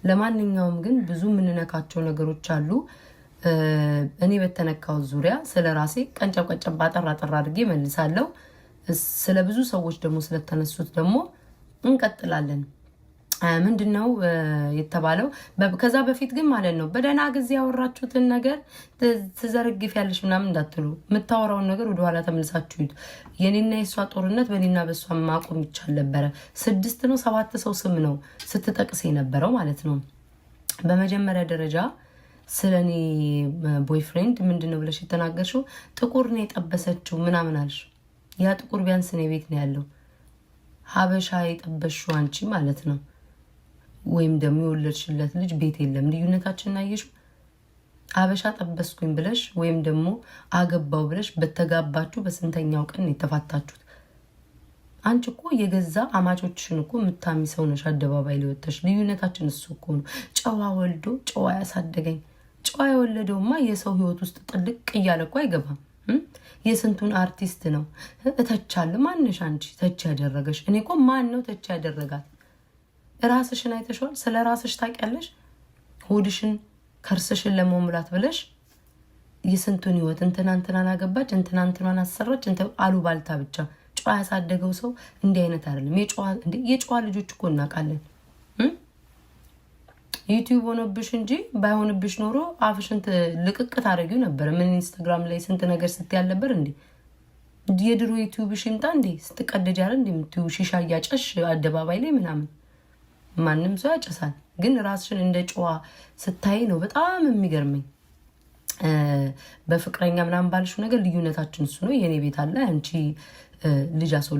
ለማንኛውም ግን ብዙ ምንነካቸው ነገሮች አሉ እኔ በተነካው ዙሪያ ስለራሴ ቀንጨብ አጠራ አድርጌ መልሳለሁ ስለ ብዙ ሰዎች ደግሞ ስለተነሱት ደግሞ እንቀጥላለን ምንድነው የተባለው ከዛ በፊት ግን ማለት ነው በደና ጊዜ ያወራችሁትን ነገር ተዘርግፍ ያለሽ ምናምን እንዳትሉ የምታወራውን ነገር ወደ ኋላ ተመልሳችሁት የኔና የሷ ጦርነት በኔና በሷ ማቆም ይቻል ነበር 6 ነው 7 ሰው ስም ነው ስትጠቅስ የነበረው ማለት ነው በመጀመሪያ ደረጃ ስለኔ ቦይፍሬንድ ምንድነው ብለሽ የተናገርሽው ጥቁር ነው የጠበሰችው ምናምን አልሽ ያ ጥቁር ቢያንስ ነው ቤት ነው ያለው ሀበሻ የጠበሽው አንቺ ማለት ነው ወይም ደግሞ የወለድሽለት ልጅ ቤት የለም ልዩነታችንን አየሽው ሀበሻ ጠበስኩኝ ብለሽ ወይም ደግሞ አገባው ብለሽ በተጋባችሁ በስንተኛው ቀን የተፋታችሁት አንቺ እኮ የገዛ አማቾችሽን እኮ ምታሚ ሰው ነሽ አደባባይ ሊወጣሽ ልዩነታችን እሱ እኮ ነው ጨዋ ወልዶ ጨዋ ያሳደገኝ ጨዋ የወለደውማ የሰው ህይወት ውስጥ ጥልቅ እያለ እኮ አይገባም የስንቱን አርቲስት ነው እተቻለሁ ማንሽ አንቺ ተች ያደረገሽ እኔ እኮ ማን ነው ተች ያደረጋት ራስሽን አይተሽዋል ስለ ራስሽ ታውቂያለሽ ሆድሽን ከርስሽን ለመሙላት ብለሽ የስንቱን ህይወት እንትናን አገባች እንትናን አሰራች አሉባልታ ብቻ ጨዋ ያሳደገው ሰው እንዲህ አይነት አይደለም የጨዋ ልጆች እኮ እናውቃለን ዩቲዩብ ሆነብሽ እንጂ ባይሆንብሽ ኖሮ አፍሽን ልቅቅ ታረጊው ነበር ምን ኢንስታግራም ላይ ስንት ነገር ስትያል ነበር እንዴ የድሮ ዩቲዩብሽ ይምጣ እንዴ ስትቀደጅ አይደል እንዴ ምትዩ ሺሻ ያጨሽ አደባባይ ላይ ምናምን ማንም ሰው ያጨሳል ግን ራስሽን እንደ ጨዋ ስታይ ነው በጣም የሚገርመኝ በፍቅረኛ ምናምን ባልሽው ነገር ልዩነታችን እሱ ነው የኔ ቤት አለ አንቺ ልጅ አስወል